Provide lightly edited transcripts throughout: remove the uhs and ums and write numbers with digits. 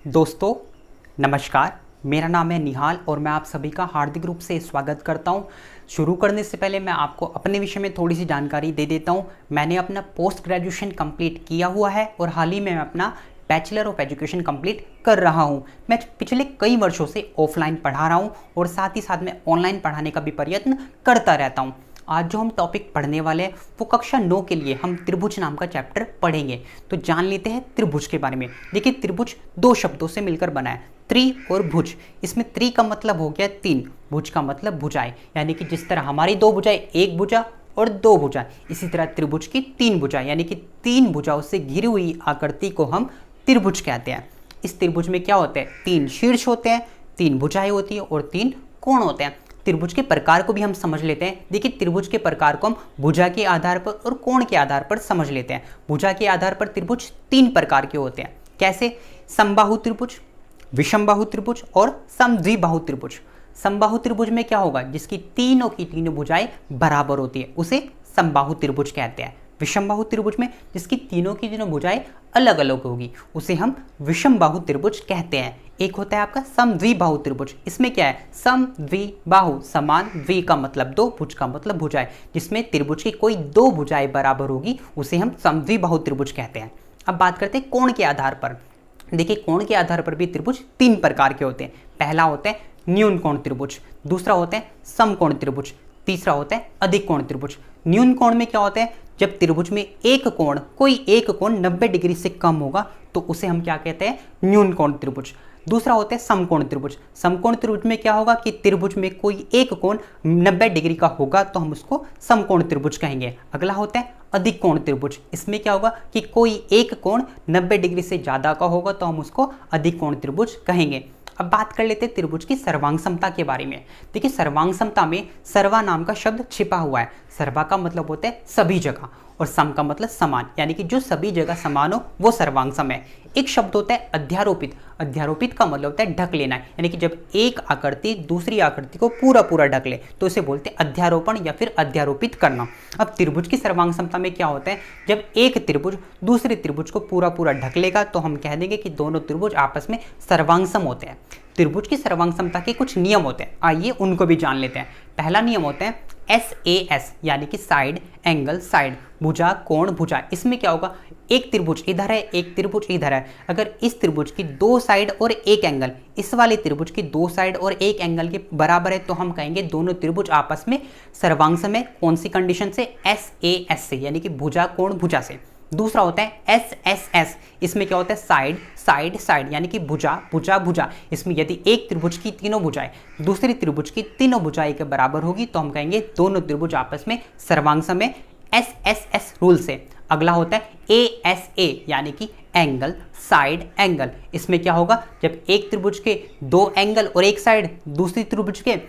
दोस्तों नमस्कार, मेरा नाम है निहाल और मैं आप सभी का हार्दिक रूप से स्वागत करता हूं। शुरू करने से पहले मैं आपको अपने विषय में थोड़ी सी जानकारी दे देता हूं। मैंने अपना पोस्ट ग्रेजुएशन कंप्लीट किया हुआ है और हाल ही में मैं अपना बैचलर ऑफ एजुकेशन कंप्लीट कर रहा हूं। मैं पिछले कई वर्षों से ऑफलाइन पढ़ा रहा हूं और साथ ही साथ मैं ऑनलाइन पढ़ाने का भी प्रयत्न करता रहता हूं। आज जो हम टॉपिक पढ़ने वाले हैं वो कक्षा 9 के लिए हम त्रिभुज नाम का चैप्टर पढ़ेंगे। तो जान लेते हैं त्रिभुज के बारे में। देखिए, त्रिभुज दो शब्दों से मिलकर बना है, त्रि और भुज। इसमें त्रि का मतलब हो गया तीन, भुज का मतलब भुजाएं, यानी कि जिस तरह हमारी दो भुजाएं, एक भुजा और दो भुजा, इसी तरह त्रिभुज की तीन भुजाएं, यानी कि तीन भुजाओं से घिरी हुई आकृति को हम त्रिभुज कहते हैं। इस त्रिभुज में क्या होते हैं? तीन शीर्ष होते हैं, तीन भुजाएं होती हैं और तीन कोण होते हैं। त्रिभुज के प्रकार को भी हम समझ लेते हैं। देखिए, त्रिभुज के प्रकार को हम भुजा के आधार पर और कोण के आधार पर समझ लेते हैं। भुजा के आधार पर त्रिभुज तीन प्रकार के होते हैं। कैसे? समबाहु त्रिभुज, विषमबाहु त्रिभुज और समद्विबाहु त्रिभुज। समबाहु त्रिभुज में क्या होगा? जिसकी तीनों की तीनों भुजाएं बराबर होती है उसे समबाहु त्रिभुज कहते हैं। विषमबाहु त्रिभुज में जिसकी तीनों की तीनों भुजाएं अलग अलग होगी उसे हम विषमबाहु त्रिभुज कहते हैं। एक होता है आपका समद्विबाहु त्रिभुज। इसमें क्या है? समद्विबाहु, समान, द्वि का मतलब दो, भुज का मतलब भुजाएं। जिसमें त्रिभुज की कोई दो भुजाएं बराबर होगी उसे हम समद्विबाहु त्रिभुज कहते हैं। अब बात करते हैं कोण के आधार पर। देखिए, कोण के आधार पर भी त्रिभुज तीन प्रकार के होते हैं। पहला होता है न्यून कोण त्रिभुज, दूसरा होता है समकोण त्रिभुज, तीसरा होता है अधिक कोण त्रिभुज। न्यून कोण में क्या होता है? जब त्रिभुज में कोई एक कोण 90 डिग्री से कम होगा तो उसे हम क्या कहते हैं? न्यून कोण त्रिभुज। दूसरा होता है समकोण त्रिभुज। समकोण त्रिभुज में क्या होगा कि त्रिभुज में कोई एक कोण 90 डिग्री का होगा तो हम उसको समकोण त्रिभुज कहेंगे। अगला होता है अधिक कोण त्रिभुज। इसमें क्या होगा कि कोई एक कोण 90 डिग्री से ज्यादा का होगा तो हम उसको अधिक कोण त्रिभुज कहेंगे। अब बात कर लेते हैं त्रिभुज की सर्वांग समता के बारे में। देखिए, सर्वांग समता में सर्वा नाम का शब्द छिपा हुआ है। सर्वा का मतलब होता है सभी जगह और सम का मतलब समान, यानी कि जो सभी जगह समान हो वो सर्वांग सम है। एक शब्द होता है अध्यारोपित। अध्यारोपित का मतलब होता है ढक लेना, यानी कि जब एक आकृति दूसरी आकृति को पूरा पूरा ढक ले तो इसे बोलते हैं अध्यारोपण या फिर अध्यारोपित करना। अब त्रिभुज की सर्वांग समता में क्या होता है? जब एक त्रिभुज दूसरे त्रिभुज को पूरा पूरा ढक लेगा तो हम कह देंगे कि दोनों त्रिभुज आपस में सर्वांग सम होते हैं। त्रिभुज की सर्वांग समता के कुछ नियम होते हैं, आइए उनको भी जान लेते हैं। पहला नियम होता है SAS, यानी कि साइड एंगल साइड, भुजा कोण भुजा। इसमें क्या होगा? एक त्रिभुज इधर है, एक त्रिभुज इधर है। अगर इस त्रिभुज की दो साइड और एक एंगल इस वाले त्रिभुज की दो साइड और एक एंगल के बराबर है तो हम कहेंगे दोनों त्रिभुज आपस में सर्वांग सम है। कौन सी कंडीशन से? SAS से, यानी कि भुजा कोण भुजा से। दूसरा होता है SSS। इसमें क्या होता है? साइड साइड साइड, यानी कि भुजा भुजा भुजा। इसमें यदि एक त्रिभुज की तीनों भुजाएं दूसरी त्रिभुज की तीनों भुजाएं के बराबर होगी तो हम कहेंगे दोनों त्रिभुज आपस में सर्वांग सम है, SSS रूल से। अगला होता है ASA, यानी कि एंगल साइड एंगल। इसमें क्या होगा? जब एक त्रिभुज के दो एंगल और एक साइड दूसरी त्रिभुज के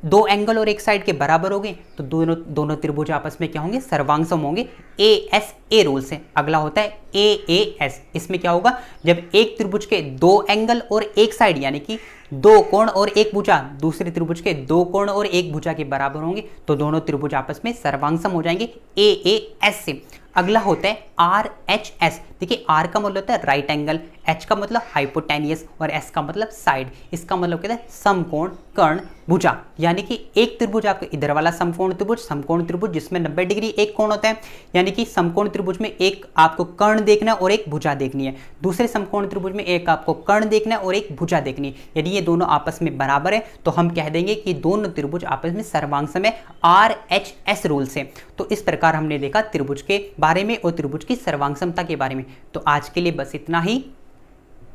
दो एंगल और एक साइड के बराबर होंगे तो दोनों त्रिभुज आपस में क्या होंगे? सर्वांग सम होंगे, ASA रूल से। अगला होता है AAS। इसमें क्या होगा? जब एक त्रिभुज के दो एंगल और एक साइड, यानी कि दो कोण और एक भुजा दूसरे त्रिभुज के दो कोण और एक भुजा के बराबर होंगे तो दोनों त्रिभुज आपस में सर्वांग सम हो जाएंगे, AAS से। अगला होता है RHS। देखिए, R का मतलब होता है राइट एंगल, H का मतलब हाइपोटेनियस और S का मतलब साइड। इसका मतलब कहता है समकोण कर्ण भुजा, यानी कि एक त्रिभुज आपका इधर वाला समकोण त्रिभुज जिसमें 90 डिग्री एक कोण होता है, यानी कि समकोण त्रिभुज में एक आपको कर्ण देखना है और एक भुजा देखनी है। दूसरे समकोण त्रिभुज में एक आपको कर्ण देखना है और एक भुजा देखनी है। यदि ये दोनों आपस में बराबर है तो हम कह देंगे कि दोनों त्रिभुज आपस में सर्वांग सम है, RHS रूल से। तो इस प्रकार हमने देखा त्रिभुज के बारे में और त्रिभुज की सर्वांग समता के बारे में। तो आज के लिए बस इतना ही।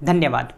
धन्यवाद।